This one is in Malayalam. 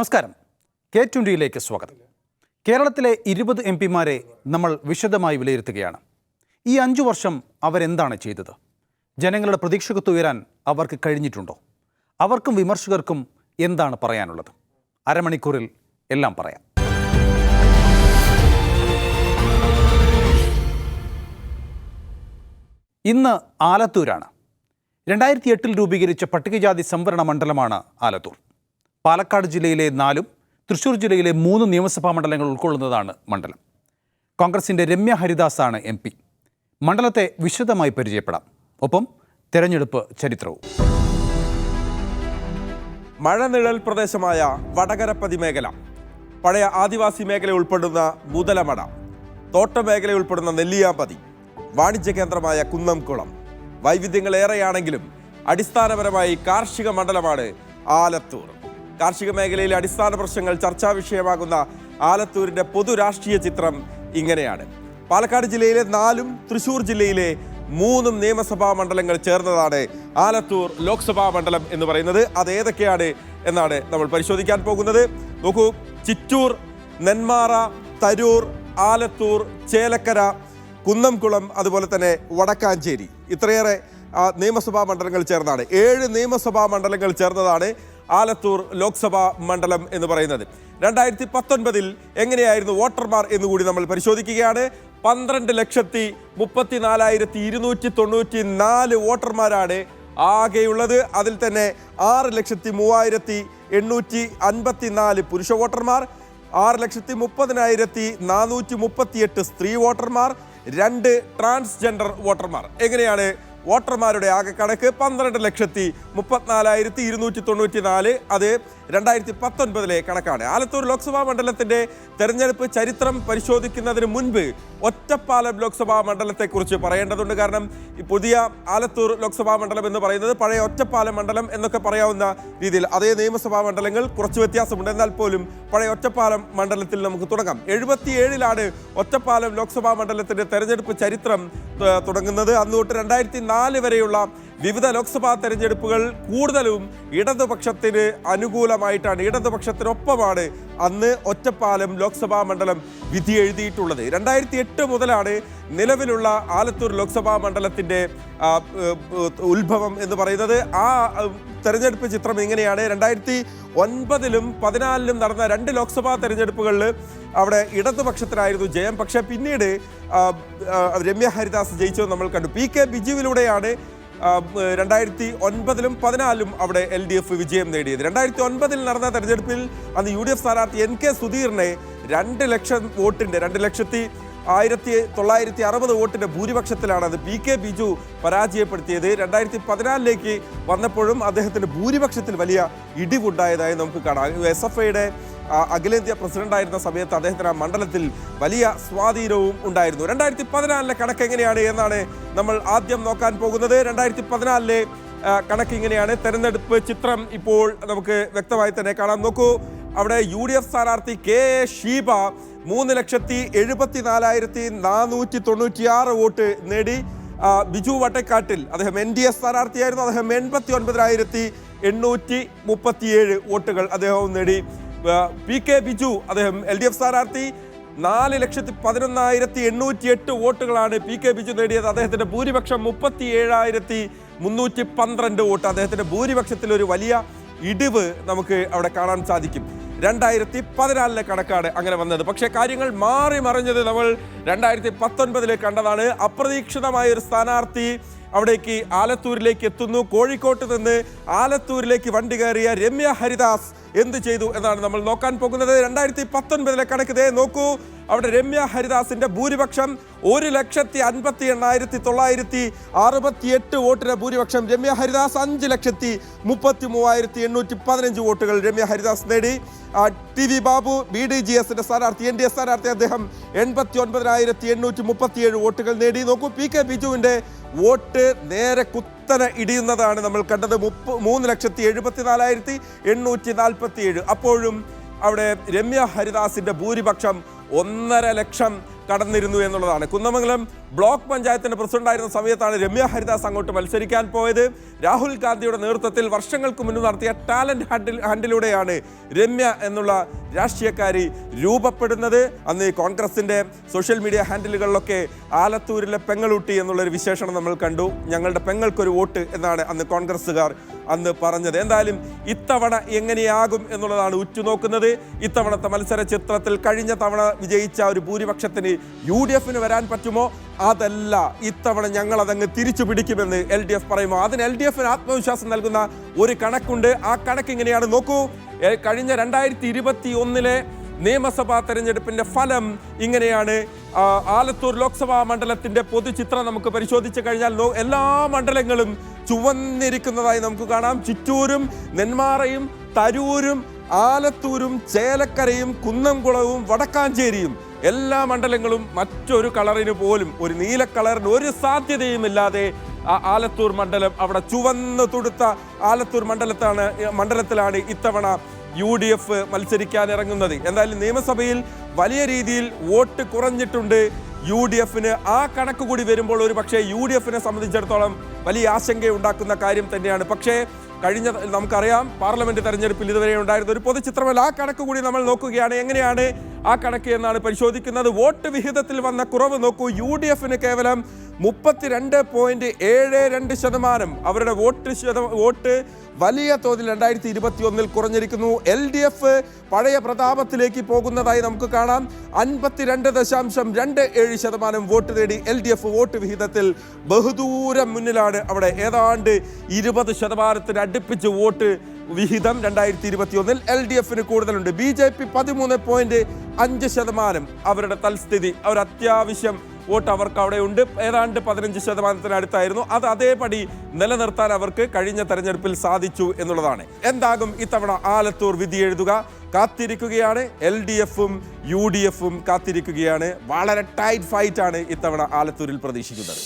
നമസ്കാരം. K20യിലേക്ക് സ്വാഗതം. കേരളത്തിലെ 20 എംപിമാരെ നമ്മൾ വിശദമായി വിലയിരുത്തുകയാണ്. ഈ 5 വർഷം അവരെന്താണ് ചെയ്തത്? ജനങ്ങളുടെ പ്രതീക്ഷകത്തുയരാൻ അവർക്ക് കഴിഞ്ഞിട്ടുണ്ടോ? അവർക്കും വിമർശകർക്കും എന്താണ് പറയാനുള്ളത്? അരമണിക്കൂറിൽ എല്ലാം പറയാം. ഇന്ന് ആലത്തൂരാണ്. 2008 രൂപീകരിച്ച പട്ടികജാതി സംവരണ മണ്ഡലമാണ് ആലത്തൂർ. പാലക്കാട് ജില്ലയിലെ 4, തൃശ്ശൂർ ജില്ലയിലെ 3 നിയമസഭാ മണ്ഡലങ്ങൾ ഉൾക്കൊള്ളുന്നതാണ് മണ്ഡലം. കോൺഗ്രസിൻ്റെ രമ്യ ഹരിദാസാണ് MP. മണ്ഡലത്തെ വിശദമായി പരിചയപ്പെടാം. ഒപ്പം തെരഞ്ഞെടുപ്പ് ചരിത്രവും. മഴനിഴൽ പ്രദേശമായ വടകരപ്പതി മേഖല, പഴയ ആദിവാസി മേഖല ഉൾപ്പെടുന്ന മുതലമട, തോട്ടമേഖല ഉൾപ്പെടുന്ന നെല്ലിയാമ്പതി, വാണിജ്യ കേന്ദ്രമായ കുന്നംകുളം. വൈവിധ്യങ്ങളേറെയാണെങ്കിലും അടിസ്ഥാനപരമായി കാർഷിക മണ്ഡലമാണ് ആലത്തൂർ. കാർഷിക മേഖലയിലെ അടിസ്ഥാന പ്രശ്നങ്ങൾ ചർച്ചാ വിഷയമാകുന്ന ആലത്തൂരിൻ്റെ പൊതുരാഷ്ട്രീയ ചിത്രം ഇങ്ങനെയാണ്. പാലക്കാട് ജില്ലയിലെ 4, തൃശ്ശൂർ ജില്ലയിലെ 3 നിയമസഭാ മണ്ഡലങ്ങൾ ചേർന്നതാണ് ആലത്തൂർ ലോക്സഭാ മണ്ഡലം എന്ന് പറയുന്നത്. അതേതൊക്കെയാണ് എന്നാണ് നമ്മൾ പരിശോധിക്കാൻ പോകുന്നത്. നോക്കൂ, ചിറ്റൂർ, നെന്മാറ, തരൂർ, ആലത്തൂർ, ചേലക്കര, കുന്നംകുളം, അതുപോലെ തന്നെ വടക്കാഞ്ചേരി, ഇത്രയേറെ നിയമസഭാ മണ്ഡലങ്ങൾ ചേർന്നാണ് 7 നിയമസഭാ മണ്ഡലങ്ങൾ ചേർന്നതാണ് ആലത്തൂർ ലോക്സഭാ മണ്ഡലം എന്ന് പറയുന്നത്. 2019 എങ്ങനെയായിരുന്നു വോട്ടർമാർ എന്നുകൂടി നമ്മൾ പരിശോധിക്കുകയാണ്. 12,34,294 വോട്ടർമാരാണ് ആകെയുള്ളത്. അതിൽ തന്നെ 6,03,854 പുരുഷ വോട്ടർമാർ, 6,30,438 സ്ത്രീ വോട്ടർമാർ, 2 ട്രാൻസ്ജെൻഡർ വോട്ടർമാർ. എങ്ങനെയാണ് വോട്ടർമാരുടെ ആകെ കണക്ക്? 12,34,294. അത് 2019 കണക്കാണ്. ആലത്തൂർ ലോക്സഭാ മണ്ഡലത്തിൻ്റെ തെരഞ്ഞെടുപ്പ് ചരിത്രം പരിശോധിക്കുന്നതിന് മുൻപ് ഒറ്റപ്പാലം ലോക്സഭാ മണ്ഡലത്തെക്കുറിച്ച് പറയേണ്ടതുണ്ട്. കാരണം ഈ പുതിയ ആലത്തൂർ ലോക്സഭാ മണ്ഡലം എന്ന് പറയുന്നത് പഴയ ഒറ്റപ്പാലം മണ്ഡലം എന്നൊക്കെ പറയാവുന്ന രീതിയിൽ അതേ നിയമസഭാ മണ്ഡലങ്ങൾ കുറച്ച് വ്യത്യാസമുണ്ട്. എന്നാൽ പോലും പഴയ ഒറ്റപ്പാലം മണ്ഡലത്തിൽ നമുക്ക് തുടങ്ങാം. 77 ഒറ്റപ്പാലം ലോക്സഭാ മണ്ഡലത്തിൻ്റെ തെരഞ്ഞെടുപ്പ് ചരിത്രം തുടങ്ങുന്നത്. അന്ന് തൊട്ട് 2004 വരെയുള്ള വിവിധ ലോക്സഭാ തെരഞ്ഞെടുപ്പുകൾ കൂടുതലും ഇടതുപക്ഷത്തിന് അനുകൂലമായിട്ടാണ്, ഇടതുപക്ഷത്തിനൊപ്പമാണ് അന്ന് ഒറ്റപ്പാലം ലോക്സഭാ മണ്ഡലം വിധി എഴുതിയിട്ടുള്ളത്. 2008 മുതലാണ് നിലവിലുള്ള ആലത്തൂർ ലോക്സഭാ മണ്ഡലത്തിൻ്റെ ഉത്ഭവം എന്ന് പറയുന്നത്. ആ തെരഞ്ഞെടുപ്പ് ചിത്രം ഇങ്ങനെയാണ്. 2009-ലും 2014-ലും നടന്ന 2 ലോക്സഭാ തെരഞ്ഞെടുപ്പുകളിൽ അവിടെ ഇടതുപക്ഷത്തിനായിരുന്നു ജയം. പക്ഷേ പിന്നീട് രമ്യ ഹരിദാസ് ജയിച്ചത് നമ്മൾ കണ്ടു. PK ബിജുവിലൂടെയാണ് 2009-ലും 2014-ലും അവിടെ LDF വിജയം നേടിയത്. 2009-ൽ നടന്ന തെരഞ്ഞെടുപ്പിൽ അന്ന് UDF സ്ഥാനാർത്ഥി NK സുധീറിനെ 2 ലക്ഷം വോട്ടിൻ്റെ 2,01,960 വോട്ടിൻ്റെ ഭൂരിപക്ഷത്തിലാണ് അത് PK ബിജു പരാജയപ്പെടുത്തിയത്. 2014-ലേക്ക് വന്നപ്പോഴും അദ്ദേഹത്തിന് ഭൂരിപക്ഷത്തിൽ വലിയ ഇടിവുണ്ടായതായി നമുക്ക് കാണാം. SFIയുടെ അഖിലേന്ത്യാ പ്രസിഡന്റായിരുന്ന സമയത്ത് അദ്ദേഹത്തിന് ആ മണ്ഡലത്തിൽ വലിയ സ്വാധീനവും ഉണ്ടായിരുന്നു. 2014-ലെ കണക്ക് എങ്ങനെയാണ് എന്നാണ് നമ്മൾ ആദ്യം നോക്കാൻ പോകുന്നത്. 2014-ലെ കണക്ക് ഇങ്ങനെയാണ്. തെരഞ്ഞെടുപ്പ് ചിത്രം ഇപ്പോൾ നമുക്ക് വ്യക്തമായി തന്നെ കാണാം. നോക്കൂ, അവിടെ UDF സ്ഥാനാർത്ഥി K ഷീബ 3,74,496 വോട്ട് നേടി. ബിജു വട്ടക്കാട്ടിൽ അദ്ദേഹം NDA സ്ഥാനാർത്ഥിയായിരുന്നു. അദ്ദേഹം 89,837 വോട്ടുകൾ അദ്ദേഹവും നേടി. PK ബിജു അദ്ദേഹം LDF സ്ഥാനാർത്ഥി 4,11,808 വോട്ടുകളാണ് PK ബിജു നേടിയത്. അദ്ദേഹത്തിൻ്റെ ഭൂരിപക്ഷം 37,312 വോട്ട്. അദ്ദേഹത്തിൻ്റെ ഭൂരിപക്ഷത്തിൽ ഒരു വലിയ ഇടിവ് നമുക്ക് അവിടെ കാണാൻ സാധിക്കും. 2014-ലെ കണക്കാണ് അങ്ങനെ വന്നത്. പക്ഷേ കാര്യങ്ങൾ മാറി മറിഞ്ഞത് നമ്മൾ 2019-ൽ കണ്ടതാണ്. അപ്രതീക്ഷിതമായ ഒരു സ്ഥാനാർത്ഥി അവിടേക്ക് ആലത്തൂരിലേക്ക് എത്തുന്നു. കോഴിക്കോട്ട് നിന്ന് ആലത്തൂരിലേക്ക് വണ്ടി കയറിയ രമ്യ ഹരിദാസ് എന്ത് ചെയ്തു എന്നാണ് നമ്മൾ നോക്കാൻ പോകുന്നത്. 2019-ലെ കണക്ക് ദേ നോക്കൂ. അവിടെ രമ്യ ഹരിദാസിന്റെ ഭൂരിപക്ഷം 1,59,968 വോട്ടിന് ഭൂരിപക്ഷം. രമ്യ ഹരിദാസ് 5,33,815 വോട്ടുകൾ രമ്യ ഹരിദാസ് നേടി. TV ബാബു BDGSന്റെ സ്ഥാനാർത്ഥി, NDA സ്ഥാനാർത്ഥി, അദ്ദേഹം 89,837 വോട്ടുകൾ നേടി. നോക്കൂ, PK ബിജുവിന്റെ വോട്ട് നേരെ കുത്തനെ ഇടിയുന്നതാണ് നമ്മൾ കണ്ടത്. 3,74,847. അപ്പോഴും അവിടെ രമ്യ ഹരിദാസിന്റെ ഭൂരിപക്ഷം 1.5 ലക്ഷം കടന്നിരുന്നു എന്നുള്ളതാണ്. കുന്നമംഗലം ബ്ലോക്ക് പഞ്ചായത്തിന്റെ പ്രസിഡന്റായിരുന്ന സമയത്താണ് രമ്യ ഹരിദാസ് അങ്ങോട്ട് മത്സരിക്കാൻ പോയത്. രാഹുൽ ഗാന്ധിയുടെ നേതൃത്വത്തിൽ വർഷങ്ങൾക്ക് മുൻപ് നടത്തിയ ടാലന്റ് ഹണ്ടിലൂടെയാണ് രമ്യ എന്നുള്ള രാഷ്ട്രീയക്കാരി രൂപപ്പെടുന്നത്. അന്ന് കോൺഗ്രസിന്റെ സോഷ്യൽ മീഡിയ ഹാൻഡിലുകളിലൊക്കെ ആലത്തൂരിലെ പെങ്ങളൂട്ടി എന്നുള്ളൊരു വിശേഷണം നമ്മൾ കണ്ടു. ഞങ്ങളുടെ പെങ്ങൾക്കൊരു വോട്ട് എന്നാണ് അന്ന് കോൺഗ്രസ്സുകാർ അന്ന് പറഞ്ഞത്. എന്തായാലും ഇത്തവണ എങ്ങനെയാകും എന്നുള്ളതാണ് ഉറ്റുനോക്കുന്നത്. ഇത്തവണത്തെ മത്സര ചിത്രത്തിൽ കഴിഞ്ഞ തവണ വിജയിച്ച ഒരു ഭൂരിപക്ഷത്തിന് UDF വരാൻ പറ്റുമോ? അതല്ല, ഇത്തവണ ഞങ്ങൾ അതങ്ങ് തിരിച്ചു പിടിക്കുമെന്ന് LDF പറയുമോ? അതിന് LDF ആത്മവിശ്വാസം നൽകുന്ന ഒരു കണക്കുണ്ട്. ആ കണക്ക് ഇങ്ങനെയാണ്, നോക്കൂ. കഴിഞ്ഞ 2021 നിയമസഭാ തെരഞ്ഞെടുപ്പിന്റെ ഫലം ഇങ്ങനെയാണ്. ആലത്തൂർ ലോക്സഭാ മണ്ഡലത്തിന്റെ പൊതുചിത്രം നമുക്ക് പരിശോധിച്ചു കഴിഞ്ഞാൽ എല്ലാ മണ്ഡലങ്ങളും ചുവന്നിരിക്കുന്നതായി നമുക്ക് കാണാം. ചിറ്റൂരും നെന്മാറയും തരൂരും ആലത്തൂരും ചേലക്കരയും കുന്നംകുളവും വടക്കാഞ്ചേരിയും എല്ലാ മണ്ഡലങ്ങളും മറ്റൊരു കളറിന് പോലും, ഒരു നീല കളറിന് ഒരു സാധ്യതയുമില്ലാതെ ആലത്തൂർ മണ്ഡലം അവിടെ ചുവന്ന് തുടുത്ത ആലത്തൂർ മണ്ഡലത്തിലാണ് ഇത്തവണ UDF മത്സരിക്കാൻ ഇറങ്ങുന്നത്. എന്തായാലും നിയമസഭയിൽ വലിയ രീതിയിൽ വോട്ട് കുറഞ്ഞിട്ടുണ്ട് UDF. ആ കണക്ക് കൂടി വരുമ്പോൾ ഒരു പക്ഷേ UDF സംബന്ധിച്ചിടത്തോളം വലിയ ആശങ്കയുണ്ടാക്കുന്ന കാര്യം തന്നെയാണ്. പക്ഷേ നമുക്കറിയാം, പാർലമെന്റ് തെരഞ്ഞെടുപ്പിൽ ഇതുവരെ ഉണ്ടായിരുന്ന ഒരു പൊതുചിത്രമല്ല. ആ കണക്ക് കൂടി നമ്മൾ നോക്കുകയാണ്. എങ്ങനെയാണ് ആ കണക്ക് എന്നാണ് പരിശോധിക്കുന്നത്. വോട്ട് വിഹിതത്തിൽ വന്ന കുറവ് നോക്കൂ. UDF കേവലം 32.72%. അവരുടെ വോട്ട് വലിയ തോതിൽ 2021 കുറഞ്ഞിരിക്കുന്നു. LDF പഴയ പ്രതാപത്തിലേക്ക് പോകുന്നതായി നമുക്ക് കാണാം. 52.27% വോട്ട് നേടി LDF വോട്ട് വിഹിതത്തിൽ ബഹുദൂരം മുന്നിലാണ്. അവിടെ ഏതാണ്ട് 20% അടുപ്പിച്ച് വോട്ട് വിഹിതം 2021 LDF കൂടുതലുണ്ട്. BJP 13.5% അവരുടെ തൽസ്ഥിതി, അവർ അത്യാവശ്യം വോട്ട് അവർക്ക് അവിടെ ഉണ്ട്. ഏതാണ്ട് 15% അടുത്തായിരുന്നു. അത് അതേപടി നിലനിർത്താൻ അവർക്ക് കഴിഞ്ഞ തെരഞ്ഞെടുപ്പിൽ സാധിച്ചു എന്നുള്ളതാണ്. എന്താകും ഇത്തവണ ആലത്തൂർ വിധി എഴുതുക? കാത്തിരിക്കുകയാണ്. LDF UDF കാത്തിരിക്കുകയാണ്. വളരെ ടൈറ്റ് ഫൈറ്റ് ആണ് ഇത്തവണ ആലത്തൂരിൽ പ്രതീക്ഷിക്കുന്നത്.